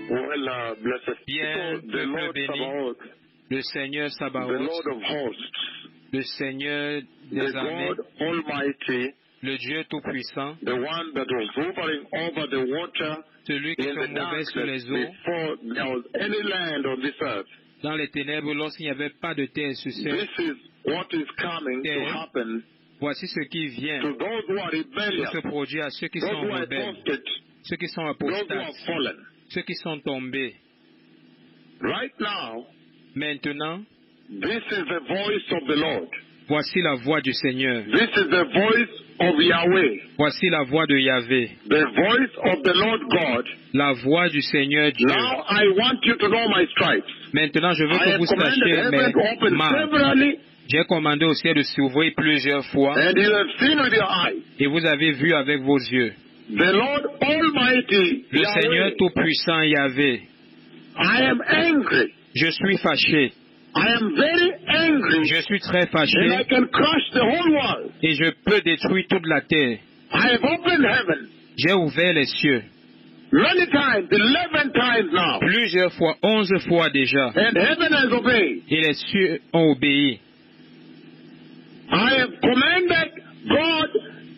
Well, blessed Bien, people, the Lord béni, Sabaoth, le Seigneur the Sabaoth, Lord of hosts, le Seigneur the des armées, God Almighty, le Dieu Tout-Puissant, the one that was hovering over the water celui qui in se the mouvait sur darkness les eaux, before there was any land on this earth. dans les ténèbres, lorsqu'il n'y avait pas de terre sur This cette is what is coming to terre. happen Voici ce qui vient to those who are de rebellious, se produire à ceux qui those sont who are rebelles, apostate, ceux qui sont those who apostates, have fallen. ceux qui sont tombés. Right now, Maintenant, this is the voice of the Lord. voici la voix du Seigneur. This is the voice of Yahweh. Voici la voix de Yahvé, The voice of the Lord God. la voix du Seigneur Dieu. Now I want you to know my stripes. Maintenant, je veux I que have vous commanded sachiez heaven to open mes marques. severally, J'ai commandé au ciel de s'ouvrir plusieurs fois and you have seen with your eyes. et vous avez vu avec vos yeux. The Lord Almighty, Le Seigneur Yahweh, Tout-Puissant Yahvé, I am angry. je suis fâché. I am very angry, Je suis très and I fâché can crush the whole world. et je peux détruire toute la terre. I have opened heaven J'ai ouvert les cieux many times, 11 times now, plusieurs fois, 11 fois déjà, and heaven has obeyed. et les cieux ont obéi. I have commanded God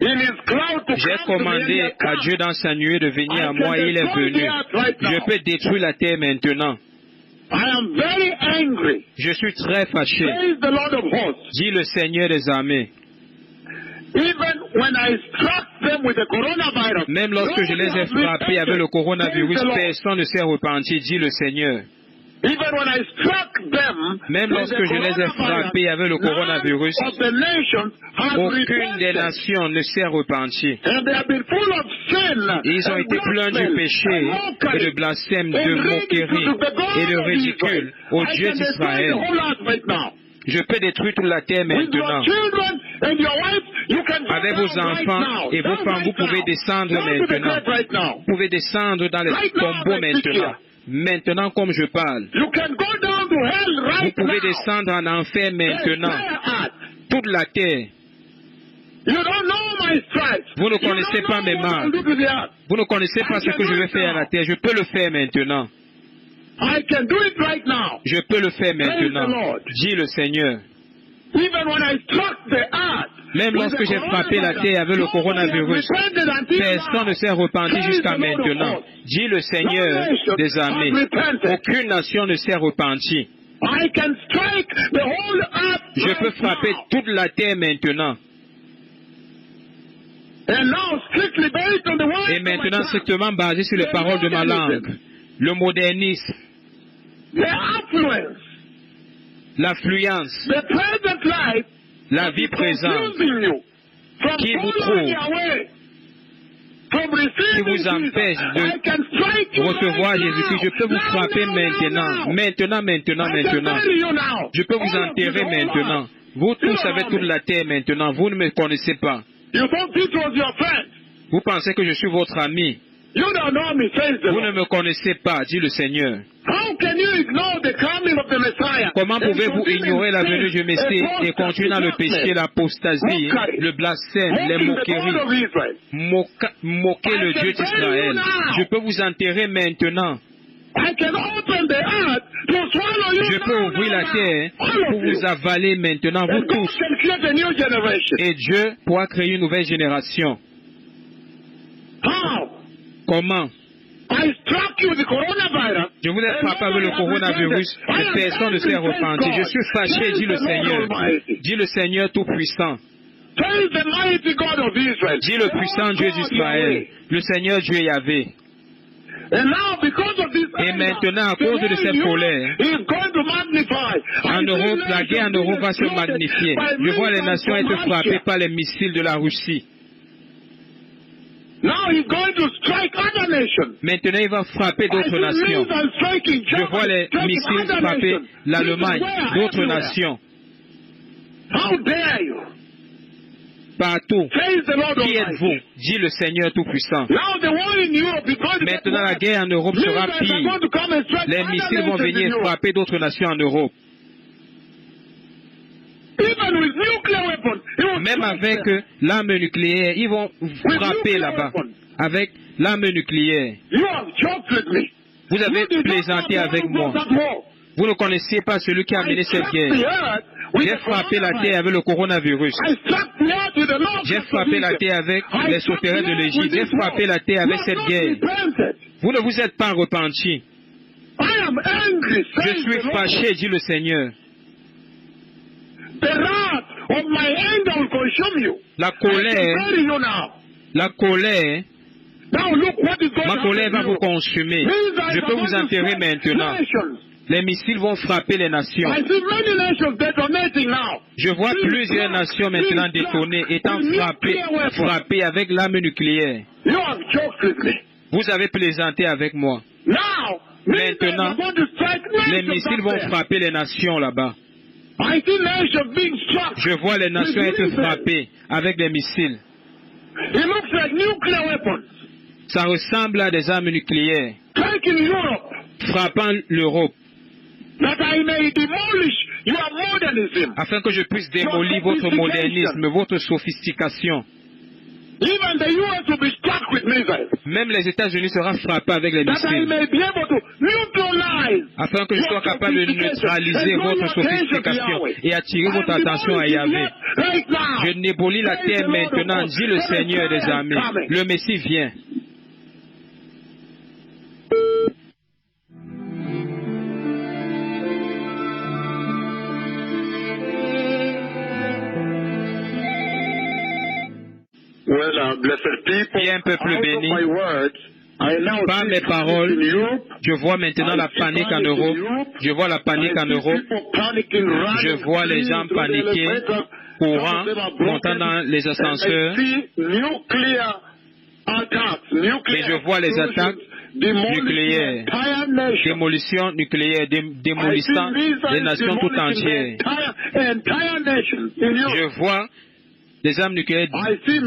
in His cloud to J'ai come to me, and commandé He has à come. Dieu dans sa nuée de venir à moi et il est venu. Je peux détruire la terre maintenant. I am very angry. Je suis très fâché, Praise the Lord of hosts. dit le Seigneur des armées. Even when I struck them with the coronavirus, Même lorsque je les ai frappés avec le coronavirus, personne ne s'est repenti, dit le Seigneur. even when I struck them Même with lorsque the je les ai coronavirus, frappés avec le coronavirus, none of the nations have aucune des repented. nations ne s'est repentie. And they have been full of sin, Ils ont and été pleins du blasphemy, péché and et mockery, de blasphème, and de ridicule moquerie to the God et de of ridicule Israel. au I Dieu can destroy d'Israël. the whole earth right now. Je peux détruire toute la terre With your maintenant. children and your wife, you can go Avec vos down right enfants now. et vos Down femmes, right vous pouvez now. descendre Down to the maintenant. grave right now. Vous pouvez descendre dans les Right now, tombeaux I speak maintenant. here. Maintenant, comme je parle. You can go down to hell Vous right pouvez now. descendre en enfer maintenant. Earth. Toute la terre. You don't know my stripes. Vous ne You connaissez don't pas know mes what I'll marques. do to the earth. Vous ne connaissez pas ce que je vais faire à la terre. Je peux le faire maintenant. I can do it right now. Je peux le faire Praise the maintenant. Lord. Dit le Seigneur. Even when I struck the earth, Même with lorsque the j'ai frappé la terre avec le coronavirus, personne ne s'est repenti jusqu'à maintenant. Dit le Seigneur des armées. Aucune nation ne s'est repentie. I can strike the whole earth Je peux right frapper now. toute la terre maintenant. And now, strictly based on the word Et of my maintenant, tongue, strictement basé sur les paroles de ma langue. Le modernisme, the affluence, l'affluence, the present life la vie présente confusing you from qui vous following trouve, Yahweh, from qui receiving vous Jesus. empêche I can strike de you recevoir right Jésus-Christ. Je peux vous now. frapper Now, maintenant. now. Maintenant, maintenant, I can maintenant. bury you now. Je peux vous All of you, enterrer the whole maintenant. earth. Vous You tous don't avez know toute me. la terre maintenant. Vous ne me connaissez pas. You thought this was your friend. Vous pensez que je suis votre ami. You don't know me, says the Vous ne Lord. me connaissez pas, dit le Seigneur. How can you ignore the coming of the Messiah? Comment and pouvez-vous continue ignorer la in venue sin, du Messie et continuer dans le péché, l'apostasie, le blasphème, les mocking the God moqueries, of Israel? moquer le Dieu d'Israël? Je peux vous enterrer maintenant. I can open the earth to swallow you Je peux now, ouvrir la now, terre now. All pour of you. vous avaler maintenant, vous And God tous. can create a new generation. Et Dieu pourra créer une nouvelle génération. How? Comment? I struck you with the coronavirus. Je vous ai frappé avec le coronavirus, mais personne ne s'est repenti. Je suis fâché, dit le Seigneur. Dit le Seigneur Tout-Puissant. Praise the mighty God of Israel. Dit le puissant Dieu d'Israël. Le Seigneur Dieu Yahvé. And now, because of this Et maintenant, à cause de cette colère, is going to magnify. en Europe, la guerre en Europe va se magnifier. Je vois les nations être frappées par les missiles de la Russie. Now he's going to strike other nations. Maintenant, il va frapper d'autres nations. Je vois les missiles frapper l'Allemagne, d'autres nations. How dare you? Partout. Praise the Lord Qui Almighty. êtes-vous? Dit le Seigneur Tout-Puissant. Now the war in Europe is going to get Maintenant, la worse. guerre en Europe sera Missiles are pire. going to come and strike Les other missiles vont nations in venir Europe. frapper d'autres nations en Europe. Even with nuclear weapons, it will Même strike avec them. l'arme nucléaire, ils vont frapper là-bas. Avec l'arme nucléaire. You have joked with me. Vous avez plaisanté avec moi. Vous ne connaissiez pas celui qui a mené cette guerre. J'ai frappé la terre avec le coronavirus. J'ai frappé la terre avec les sauterelles de l'Égypte. J'ai frappé la terre avec cette guerre. Vous ne vous êtes pas repenti. Je suis fâché, dit le Seigneur. La colère, ma colère va vous consumer. Je peux vous enterrer maintenant. Les missiles vont frapper les nations. Je vois plusieurs nations maintenant détonnées, étant frappées avec l'arme nucléaire. Vous avez plaisanté avec moi. Maintenant, les missiles vont frapper les nations là-bas. Je vois les nations être frappées avec des missiles. Ça ressemble à des armes nucléaires frappant l'Europe. Afin que je puisse démolir votre modernisme, votre sophistication. Même les États-Unis seront frappés avec les missiles. Afin que je sois capable de neutraliser votre sophistication et attirer votre attention à Yahvé. Je démolis la terre maintenant, dit le Seigneur des armées. Le Messie vient. Bien, peuple béni, par mes paroles, je vois maintenant la panique en Europe. Je vois la panique en Europe. Je vois les gens paniquer, courant, montant dans les ascenseurs. Et je vois les attaques nucléaires, démolition nucléaire, démolissant les nations tout entières. Je vois les armes nucléaires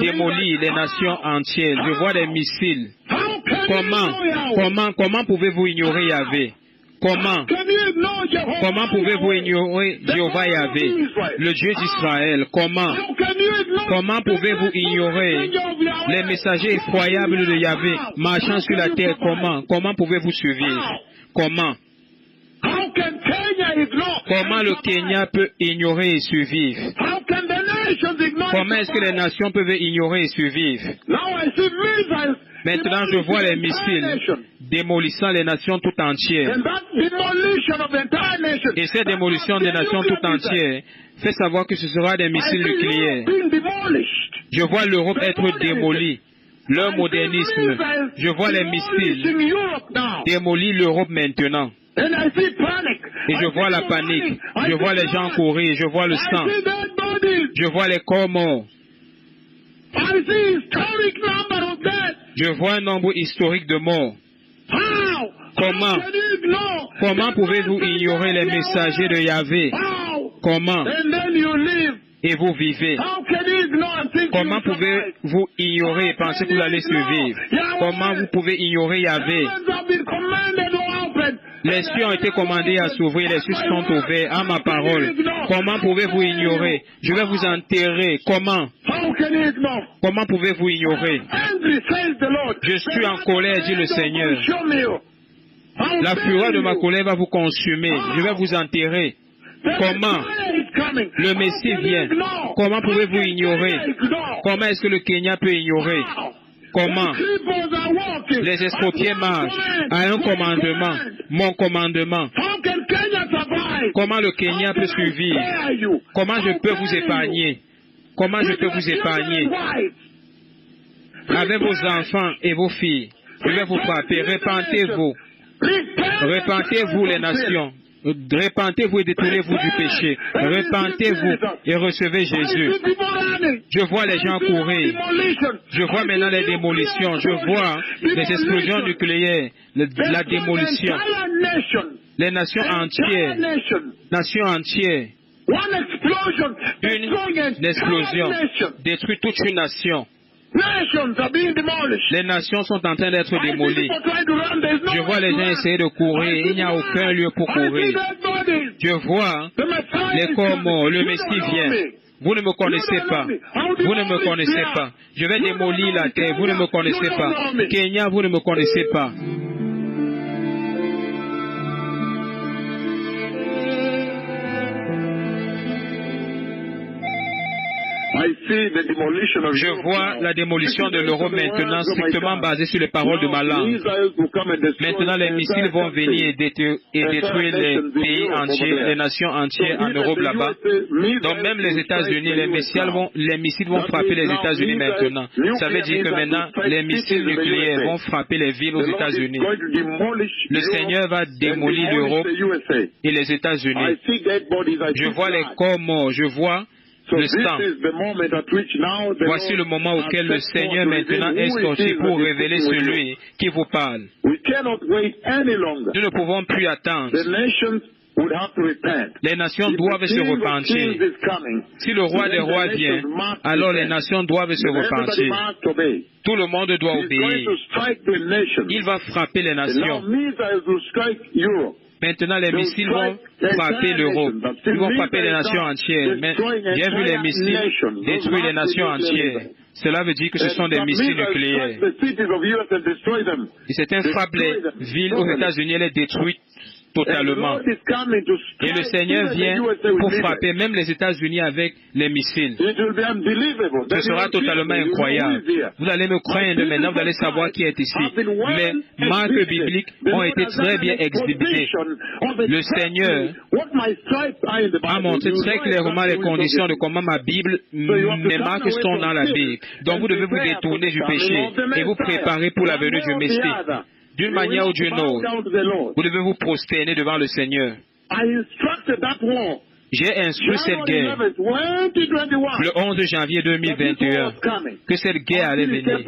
démolissent les nations entières. Je vois des missiles. Comment pouvez-vous ignorer Yahvé? Comment pouvez-vous ignorer Jéhovah Yahvé, le Dieu d'Israël? Comment pouvez-vous ignorer les messagers effroyables de Yahvé marchant sur la terre? Comment pouvez-vous suivre? Comment le Kenya peut ignorer et survivre? Comment est-ce que les nations peuvent ignorer et survivre? Maintenant, je vois les missiles démolissant les nations tout entières. Et cette démolition des nations tout entières fait savoir que ce sera des missiles nucléaires. Je vois l'Europe être démolie, leur modernisme. Je vois les missiles démolir l'Europe maintenant. Et je vois la panique. Je vois les gens courir. Je vois le sang. Je vois les corps morts. Je vois un nombre historique de morts. Comment pouvez-vous ignorer les messagers de Yahvé? Comment? Et vous vivez. Comment pouvez-vous ignorer et penser que vous allez survivre? Comment vous pouvez ignorer Yahvé? Les cieux ont été commandés à s'ouvrir, les cieux sont ouverts à ma parole. Comment pouvez-vous ignorer? Je vais vous enterrer. Comment pouvez-vous ignorer? Je suis en colère, dit le Seigneur. La fureur de ma colère va vous consumer. Je vais vous enterrer. Comment? Le Messie vient. Comment pouvez-vous ignorer? Comment est-ce que le Kenya peut ignorer? Comment? Les escroquiers marchent à un commandement, mon commandement. Comment le Kenya peut survivre? Comment je peux vous épargner? Comment je peux vous épargner? Avec vos enfants et vos filles, je vais vous frapper. Repentez-vous. Repentez-vous les nations. Repentez-vous et détournez-vous du péché. Repentez-vous et recevez Jésus. Je vois les gens courir. Je vois maintenant les démolitions. Je vois les explosions nucléaires, la démolition. Les nations entières. Nations entières. Une explosion détruit toute une nation. Les nations sont en train d'être démolies. Je vois les gens essayer de courir. Il n'y a aucun lieu pour courir. Je vois les corps morts. Le Messie vient. Vous ne me connaissez pas. Vous ne me connaissez pas. Je vais démolir la terre. Vous ne me connaissez pas. Kenya, vous ne me connaissez pas. Je vois la démolition de l'euro maintenant strictement basée sur les paroles de ma langue. Maintenant, les missiles vont venir et détruire les pays entiers, les nations entières en Europe là-bas. Donc même les États-Unis, les missiles vont frapper les États-Unis maintenant. Ça veut dire que maintenant, les missiles nucléaires vont frapper les villes aux États-Unis. Le Seigneur va démolir l'Europe et les États-Unis. Je vois les corps morts, je vois le sang. Voici le moment auquel le Seigneur maintenant est sorti pour révéler celui qui vous parle. Nous ne pouvons plus attendre. Les nations doivent se repentir. Si le roi des rois vient, alors les nations doivent se repentir. Tout le monde doit obéir. Il va frapper les nations. Maintenant, les missiles vont frapper l'Europe. Ils vont frapper les nations entières. Mais j'ai vu les missiles détruire les nations entières. Cela veut dire que ce sont des missiles nucléaires. Et certains frappent les villes aux États-Unis et les détruisent totalement. Et le Seigneur vient pour frapper même les États-Unis avec les missiles. Ce sera totalement incroyable. Vous allez me craindre maintenant, vous allez savoir qui est ici. Les marques bibliques ont été très bien exhibitées. Le Seigneur a montré très clairement les conditions de comment mes marques sont dans la Bible. Donc vous devez vous détourner du péché et vous préparer pour la venue du Messie. D'une manière ou d'une autre, vous devez vous prosterner devant le Seigneur. J'ai instruit cette guerre le 11 janvier 2021 que cette guerre allait venir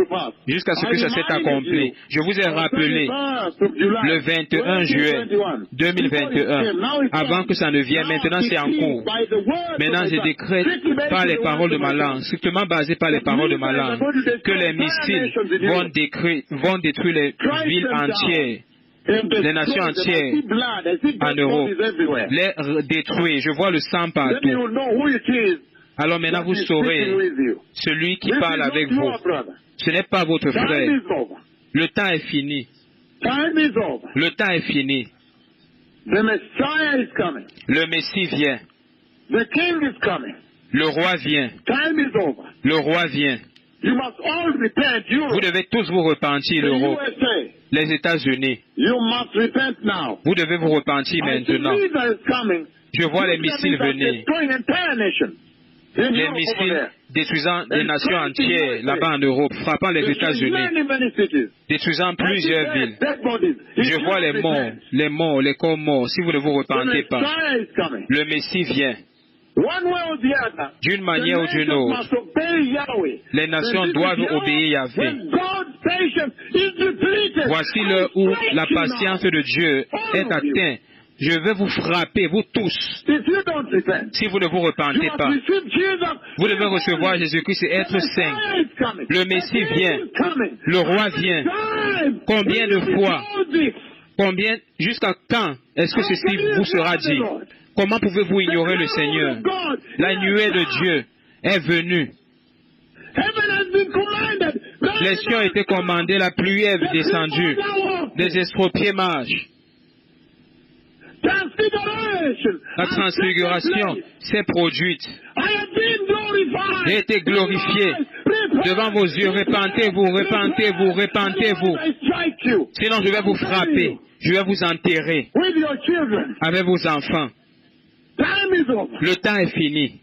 jusqu'à ce que ça s'est accompli. Je vous ai rappelé le 21 juillet 2021 avant que ça ne vienne. Maintenant c'est en cours. Maintenant je décrète par les paroles de ma langue, strictement basé par les paroles de ma langue, que les missiles vont détruire les villes entières, les nations entières en Europe, les détruire. Je vois le sang partout. Alors maintenant vous saurez celui qui parle avec vous. Ce n'est pas votre frère. Le temps est fini. Le temps est fini. Le Messie vient. Le roi vient. Le roi vient. Vous devez tous vous repentir, l'Europe. Les États-Unis. Vous devez vous repentir maintenant. Je vois les missiles venir. Les missiles détruisant les nations entières là-bas en Europe, frappant les États-Unis, détruisant plusieurs villes. Je vois les corps morts, si vous ne vous repentez pas. Le Messie vient. D'une manière ou d'une autre, les nations doivent obéir à Yahvé. Voici l'heure où la patience de Dieu est atteinte. Je vais vous frapper, vous tous, si vous ne vous repentez pas. Vous devez recevoir Jésus-Christ et être saint. Le Messie vient. Le roi vient. Combien de fois? Jusqu'à quand est-ce que ceci vous sera dit? Comment pouvez-vous ignorer le Seigneur? La nuée de Dieu est venue. Les cieux ont été commandés, la pluie est descendue. Des estropiés marchent. La transfiguration s'est produite. J'ai été glorifié devant vos yeux. Repentez-vous, repentez-vous, repentez-vous. Sinon je vais vous frapper. Je vais vous enterrer avec vos enfants. Le temps est fini.